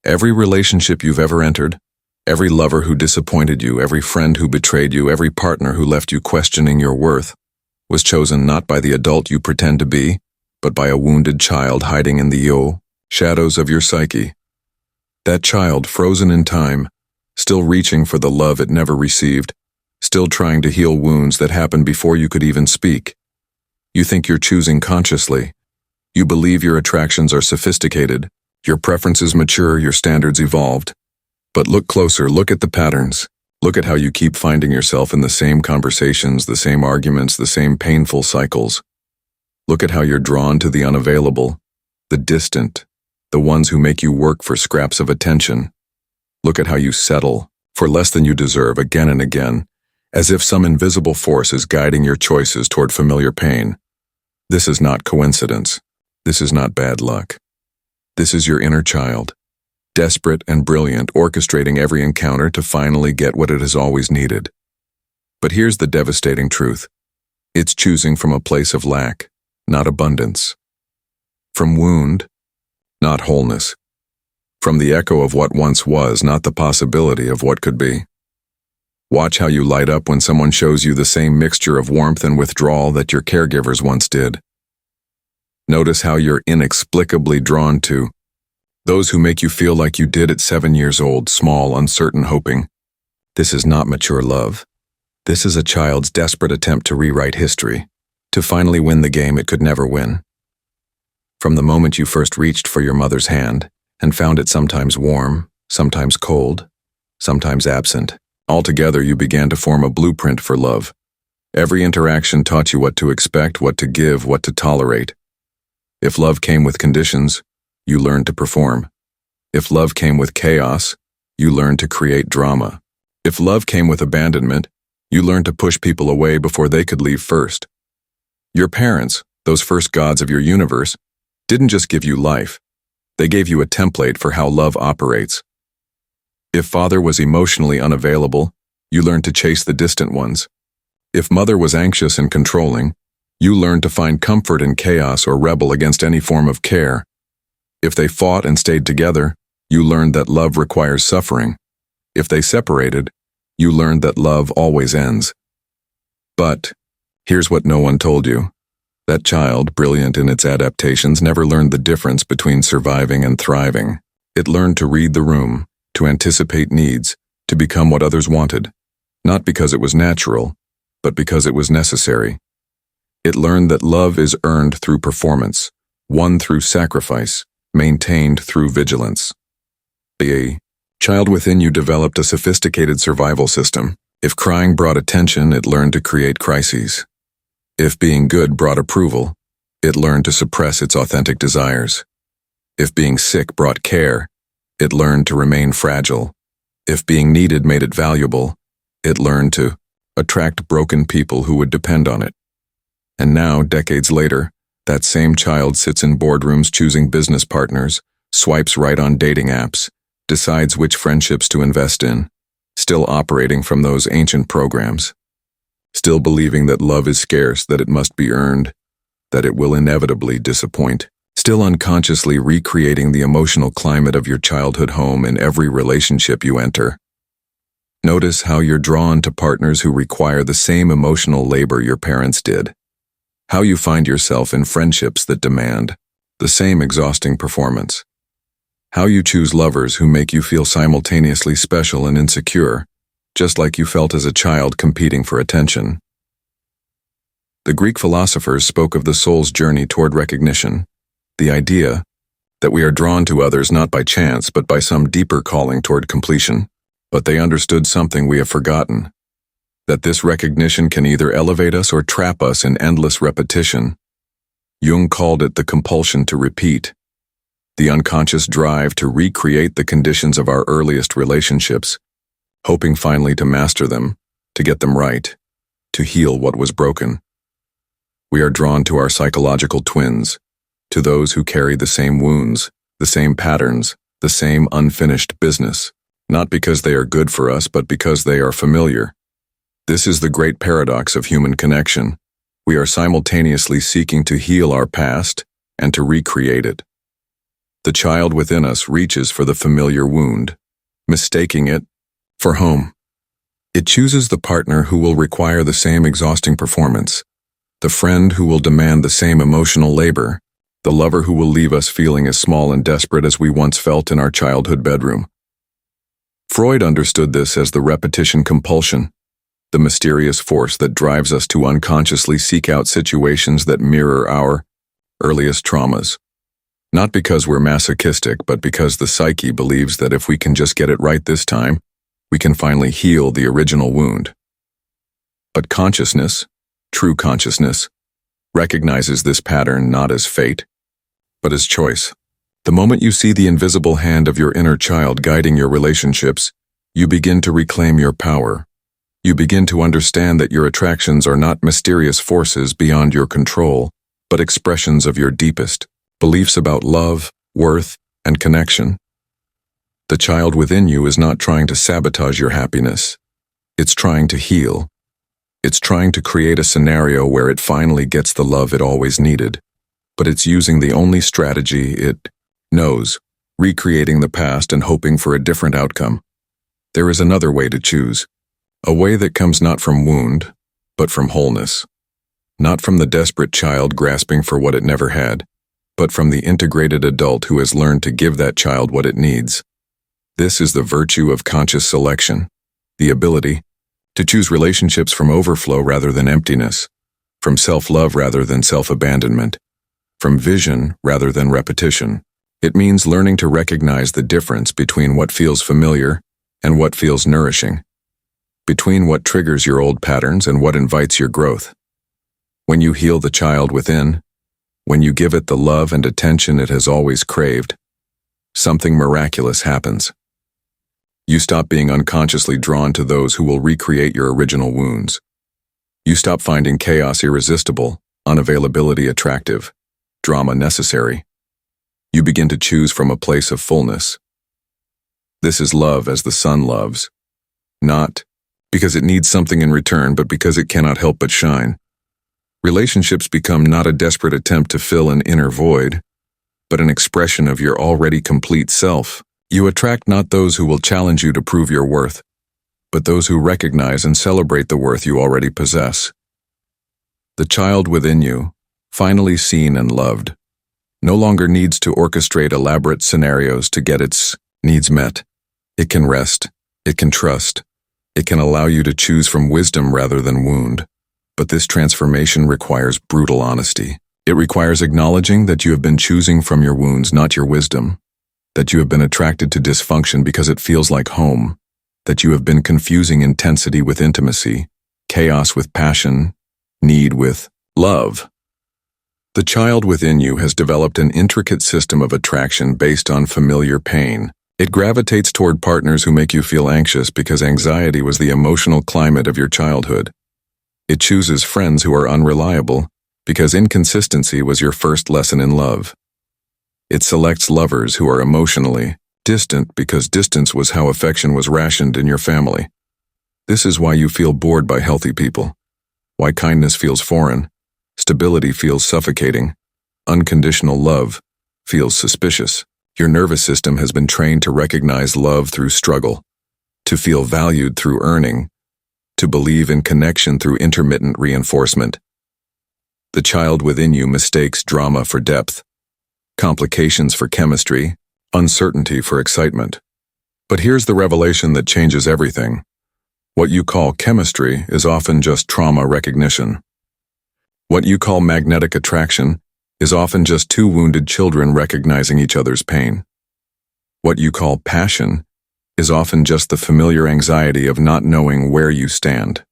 Every relationship you've ever entered, every lover who disappointed you, every friend who betrayed you, every partner who left you questioning your worth, was chosen not by the adult you pretend to be, but by a wounded child hiding in the shadows of your psyche. That child, frozen in time, still reaching for the love it never received, still trying to heal wounds that happened before you could even speak. You think you're choosing consciously. You believe your attractions are sophisticated, your preferences mature, your standards evolved. But look closer, look at the patterns. Look at how you keep finding yourself in the same conversations, the same arguments, the same painful cycles. Look at how you're drawn to the unavailable, the distant, the ones who make you work for scraps of attention. Look at how you settle for less than you deserve again and again, as if some invisible force is guiding your choices toward familiar pain. This is not coincidence. This is not bad luck. This is your inner child, desperate and brilliant, orchestrating every encounter to finally get what it has always needed. But here's the devastating truth. It's choosing from a place of lack, not abundance. From wound, not wholeness. From the echo of what once was, not the possibility of what could be. Watch how you light up when someone shows you the same mixture of warmth and withdrawal that your caregivers once did. Notice how you're inexplicably drawn to those who make you feel like you did at 7 years old, small, uncertain, hoping. This is not mature love. This is a child's desperate attempt to rewrite history, to finally win the game it could never win. From the moment you first reached for your mother's hand and found it sometimes warm, sometimes cold, sometimes absent, altogether you began to form a blueprint for love. Every interaction taught you what to expect, what to give, what to tolerate. If love came with conditions, you learned to perform. If love came with chaos, you learned to create drama. If love came with abandonment, you learned to push people away before they could leave first. Your parents, those first gods of your universe, didn't just give you life. They gave you a template for how love operates. If father was emotionally unavailable, you learned to chase the distant ones. If mother was anxious and controlling, you learned to find comfort in chaos or rebel against any form of care. If they fought and stayed together, you learned that love requires suffering. If they separated, you learned that love always ends. But here's what no one told you. That child, brilliant in its adaptations, never learned the difference between surviving and thriving. It learned to read the room, to anticipate needs, to become what others wanted, not because it was natural, but because it was necessary. It learned that love is earned through performance, won through sacrifice, maintained through vigilance. The child within you developed a sophisticated survival system. If crying brought attention, it learned to create crises. If being good brought approval, it learned to suppress its authentic desires. If being sick brought care, it learned to remain fragile. If being needed made it valuable, it learned to attract broken people who would depend on it. And now, decades later, that same child sits in boardrooms choosing business partners, swipes right on dating apps, decides which friendships to invest in, still operating from those ancient programs. Still believing that love is scarce, that it must be earned, that it will inevitably disappoint. Still unconsciously recreating the emotional climate of your childhood home in every relationship you enter. Notice how you're drawn to partners who require the same emotional labor your parents did. How you find yourself in friendships that demand the same exhausting performance. How you choose lovers who make you feel simultaneously special and insecure, just like you felt as a child competing for attention. The Greek philosophers spoke of the soul's journey toward recognition, the idea that we are drawn to others not by chance but by some deeper calling toward completion. But they understood something we have forgotten, that this recognition can either elevate us or trap us in endless repetition. Jung called it the compulsion to repeat, the unconscious drive to recreate the conditions of our earliest relationships, hoping finally to master them, to get them right, to heal what was broken. We are drawn to our psychological twins, to those who carry the same wounds, the same patterns, the same unfinished business, not because they are good for us, but because they are familiar. This is the great paradox of human connection. We are simultaneously seeking to heal our past and to recreate it. The child within us reaches for the familiar wound, mistaking it for home. It chooses the partner who will require the same exhausting performance, the friend who will demand the same emotional labor, the lover who will leave us feeling as small and desperate as we once felt in our childhood bedroom. Freud understood this as the repetition compulsion, the mysterious force that drives us to unconsciously seek out situations that mirror our earliest traumas. Not because we're masochistic, but because the psyche believes that if we can just get it right this time, we can finally heal the original wound. But consciousness, true consciousness, recognizes this pattern not as fate, but as choice. The moment you see the invisible hand of your inner child guiding your relationships, you begin to reclaim your power. You begin to understand that your attractions are not mysterious forces beyond your control, but expressions of your deepest beliefs about love, worth, and connection. The child within you is not trying to sabotage your happiness. It's trying to heal. It's trying to create a scenario where it finally gets the love it always needed. But it's using the only strategy it knows, recreating the past and hoping for a different outcome. There is another way to choose. A way that comes not from wound, but from wholeness. Not from the desperate child grasping for what it never had, but from the integrated adult who has learned to give that child what it needs. This is the virtue of conscious selection, the ability to choose relationships from overflow rather than emptiness, from self-love rather than self-abandonment, from vision rather than repetition. It means learning to recognize the difference between what feels familiar and what feels nourishing, between what triggers your old patterns and what invites your growth. When you heal the child within, when you give it the love and attention it has always craved, something miraculous happens. You stop being unconsciously drawn to those who will recreate your original wounds. You stop finding chaos irresistible, unavailability attractive, drama necessary. You begin to choose from a place of fullness. This is love as the sun loves, not because it needs something in return, but because it cannot help but shine. Relationships become not a desperate attempt to fill an inner void, but an expression of your already complete self. You attract not those who will challenge you to prove your worth, but those who recognize and celebrate the worth you already possess. The child within you, finally seen and loved, no longer needs to orchestrate elaborate scenarios to get its needs met. It can rest, it can trust, it can allow you to choose from wisdom rather than wound. But this transformation requires brutal honesty. It requires acknowledging that you have been choosing from your wounds, not your wisdom. That you have been attracted to dysfunction because it feels like home, that you have been confusing intensity with intimacy, chaos with passion, need with love. The child within you has developed an intricate system of attraction based on familiar pain. It gravitates toward partners who make you feel anxious because anxiety was the emotional climate of your childhood. It chooses friends who are unreliable because inconsistency was your first lesson in love. It selects lovers who are emotionally distant because distance was how affection was rationed in your family. This is why you feel bored by healthy people, why kindness feels foreign, stability feels suffocating, unconditional love feels suspicious. Your nervous system has been trained to recognize love through struggle, to feel valued through earning, to believe in connection through intermittent reinforcement. The child within you mistakes drama for depth, complications for chemistry, uncertainty for excitement. But here's the revelation that changes everything. What you call chemistry is often just trauma recognition. What you call magnetic attraction is often just two wounded children recognizing each other's pain. What you call passion is often just the familiar anxiety of not knowing where you stand.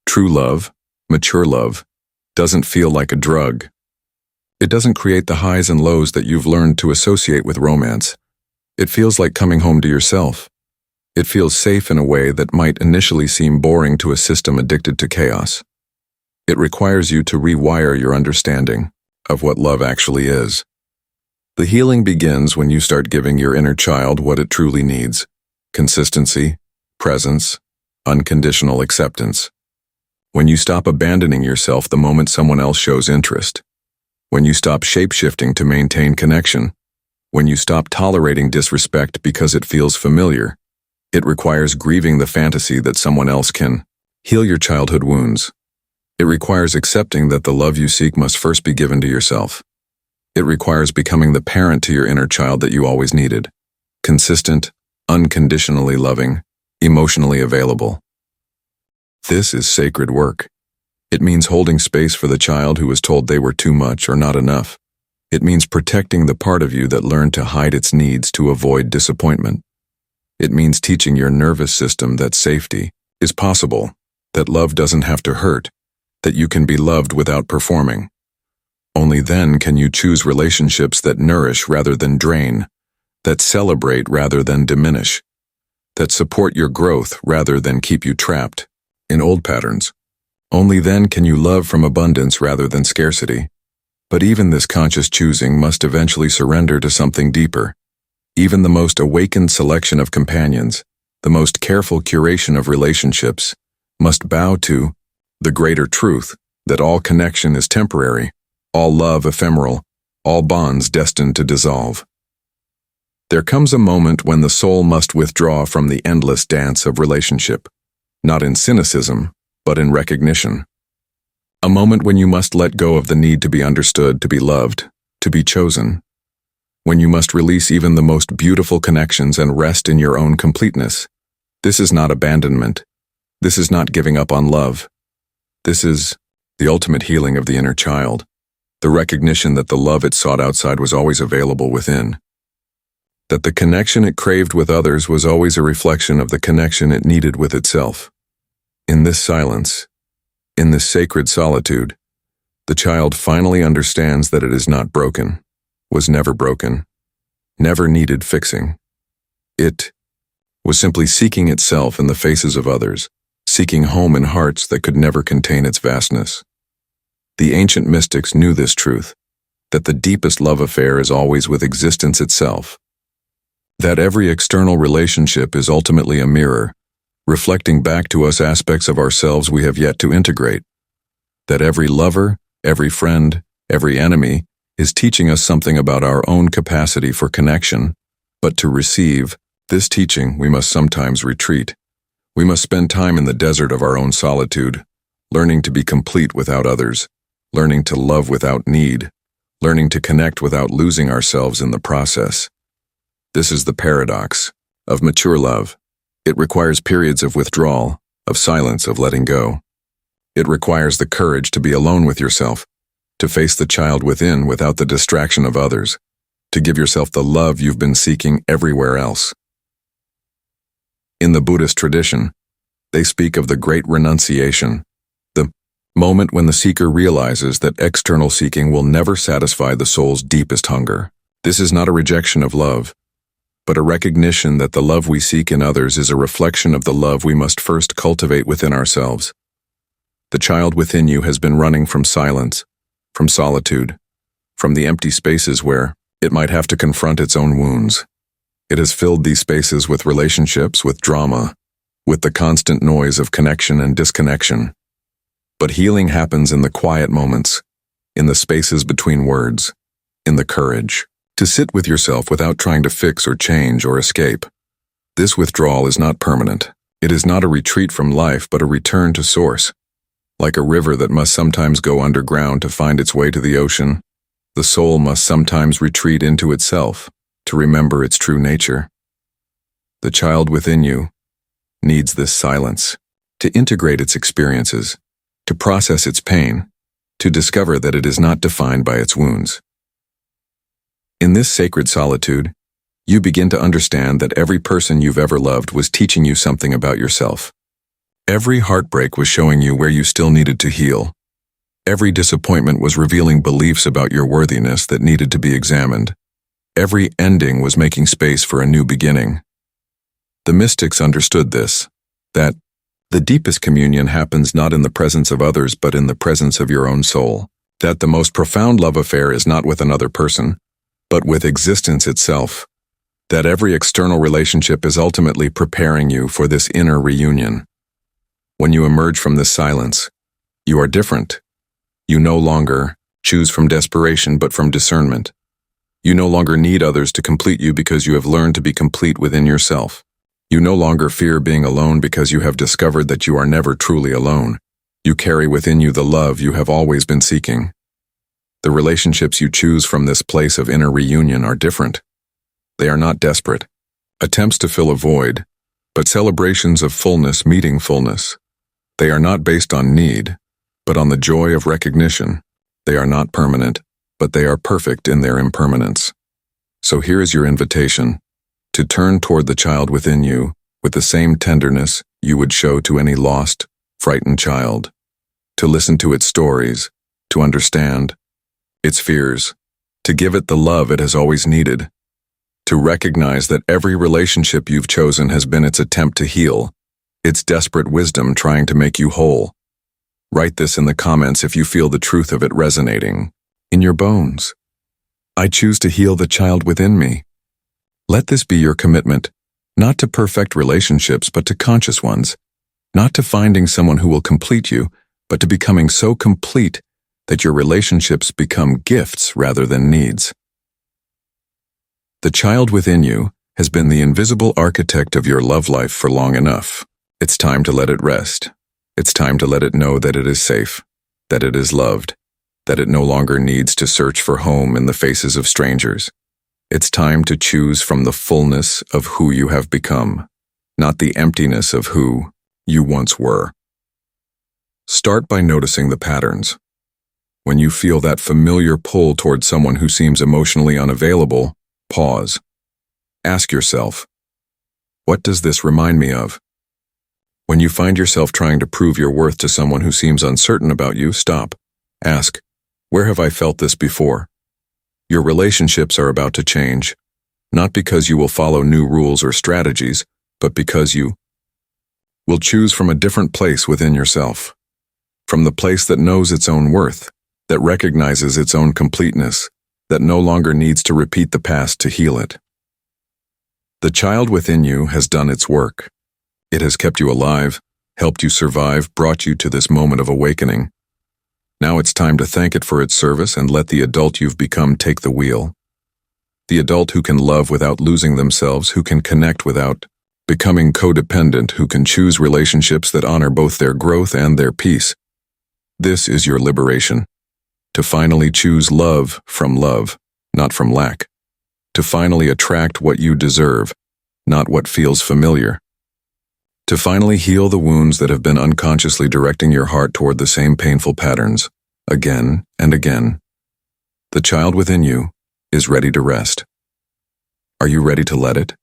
True love, mature love, doesn't feel like a drug. It doesn't create the highs and lows that you've learned to associate with romance. It feels like coming home to yourself. It feels safe in a way that might initially seem boring to a system addicted to chaos. It requires you to rewire your understanding of what love actually is. The healing begins when you start giving your inner child what it truly needs: consistency, presence, unconditional acceptance. When you stop abandoning yourself the moment someone else shows interest. When you stop shape-shifting to maintain connection. when you stop tolerating disrespect because it feels familiar. It requires grieving the fantasy that someone else can heal your childhood wounds. It requires accepting that the love you seek must first be given to yourself. It requires becoming the parent to your inner child that you always needed. Consistent, unconditionally loving, emotionally available. This is sacred work. It means holding space for the child who was told they were too much or not enough. It means protecting the part of you that learned to hide its needs to avoid disappointment. It means teaching your nervous system that safety is possible, that love doesn't have to hurt, that you can be loved without performing. Only then can you choose relationships that nourish rather than drain, that celebrate rather than diminish, that support your growth rather than keep you trapped in old patterns. Only then can you love from abundance rather than scarcity. But even this conscious choosing must eventually surrender to something deeper. Even the most awakened selection of companions, the most careful curation of relationships, must bow to the greater truth that all connection is temporary, all love ephemeral, all bonds destined to dissolve. There comes a moment when the soul must withdraw from the endless dance of relationship, not in cynicism, but in recognition. A moment when you must let go of the need to be understood, to be loved, to be chosen. When you must release even the most beautiful connections and rest in your own completeness. This is not abandonment. This is not giving up on love. This is the ultimate healing of the inner child, the recognition that the love it sought outside was always available within, that the connection it craved with others was always a reflection of the connection it needed with itself. In this silence, in this sacred solitude, the child finally understands that it is not broken, was never broken, never needed fixing. It was simply seeking itself in the faces of others, seeking home in hearts that could never contain its vastness. The ancient mystics knew this truth, that the deepest love affair is always with existence itself, that every external relationship is ultimately a mirror, reflecting back to us aspects of ourselves we have yet to integrate, that every lover, every friend, every enemy is teaching us something about our own capacity for connection, but to receive this teaching we must sometimes retreat. We must spend time in the desert of our own solitude, learning to be complete without others, learning to love without need, learning to connect without losing ourselves in the process. This is the paradox of mature love. It requires periods of withdrawal, of silence, of letting go. It requires the courage to be alone with yourself, to face the child within without the distraction of others, to give yourself the love you've been seeking everywhere else. In the Buddhist tradition, they speak of the great renunciation, the moment when the seeker realizes that external seeking will never satisfy the soul's deepest hunger. This is not a rejection of love, but a recognition that the love we seek in others is a reflection of the love we must first cultivate within ourselves. The child within you has been running from silence, from solitude, from the empty spaces where it might have to confront its own wounds. It has filled these spaces with relationships, with drama, with the constant noise of connection and disconnection. But healing happens in the quiet moments, in the spaces between words, in the courage to sit with yourself without trying to fix or change or escape. This withdrawal is not permanent. It is not a retreat from life, but a return to source. Like a river that must sometimes go underground to find its way to the ocean, the soul must sometimes retreat into itself to remember its true nature. The child within you needs this silence to integrate its experiences, to process its pain, to discover that it is not defined by its wounds. In this sacred solitude, you begin to understand that every person you've ever loved was teaching you something about yourself. Every heartbreak was showing you where you still needed to heal. Every disappointment was revealing beliefs about your worthiness that needed to be examined. Every ending was making space for a new beginning. The mystics understood this, that the deepest communion happens not in the presence of others but in the presence of your own soul, that the most profound love affair is not with another person, but with existence itself, that every external relationship is ultimately preparing you for this inner reunion. When you emerge from this silence, you are different. You no longer choose from desperation but from discernment. You no longer need others to complete you because you have learned to be complete within yourself. You no longer fear being alone because you have discovered that you are never truly alone. You carry within you the love you have always been seeking. The relationships you choose from this place of inner reunion are different. They are not desperate, attempts to fill a void, but celebrations of fullness meeting fullness. They are not based on need, but on the joy of recognition. They are not permanent, but they are perfect in their impermanence. So here is your invitation, to turn toward the child within you with the same tenderness you would show to any lost, frightened child, to listen to its stories, to understand its fears, to give it the love it has always needed, to recognize that every relationship you've chosen has been its attempt to heal, its desperate wisdom trying to make you whole. Write this in the comments if you feel the truth of it resonating in your bones. I choose to heal the child within me. Let this be your commitment, not to perfect relationships, but to conscious ones, not to finding someone who will complete you, but to becoming so complete that your relationships become gifts rather than needs. The child within you has been the invisible architect of your love life for long enough. It's time to let it rest. It's time to let it know that it is safe, that it is loved, that it no longer needs to search for home in the faces of strangers. It's time to choose from the fullness of who you have become, not the emptiness of who you once were. Start by noticing the patterns. When you feel that familiar pull toward someone who seems emotionally unavailable, pause. Ask yourself, what does this remind me of? When you find yourself trying to prove your worth to someone who seems uncertain about you, stop. Ask, where have I felt this before? Your relationships are about to change, not because you will follow new rules or strategies, but because you will choose from a different place within yourself. From the place that knows its own worth, that recognizes its own completeness, that no longer needs to repeat the past to heal it. The child within you has done its work. It has kept you alive, helped you survive, brought you to this moment of awakening. Now it's time to thank it for its service and let the adult you've become take the wheel. The adult who can love without losing themselves, who can connect without becoming codependent, who can choose relationships that honor both their growth and their peace. This is your liberation. To finally choose love, not from lack. To finally attract what you deserve, not what feels familiar. To finally heal the wounds that have been unconsciously directing your heart toward the same painful patterns, again and again. The child within you is ready to rest. Are you ready to let it?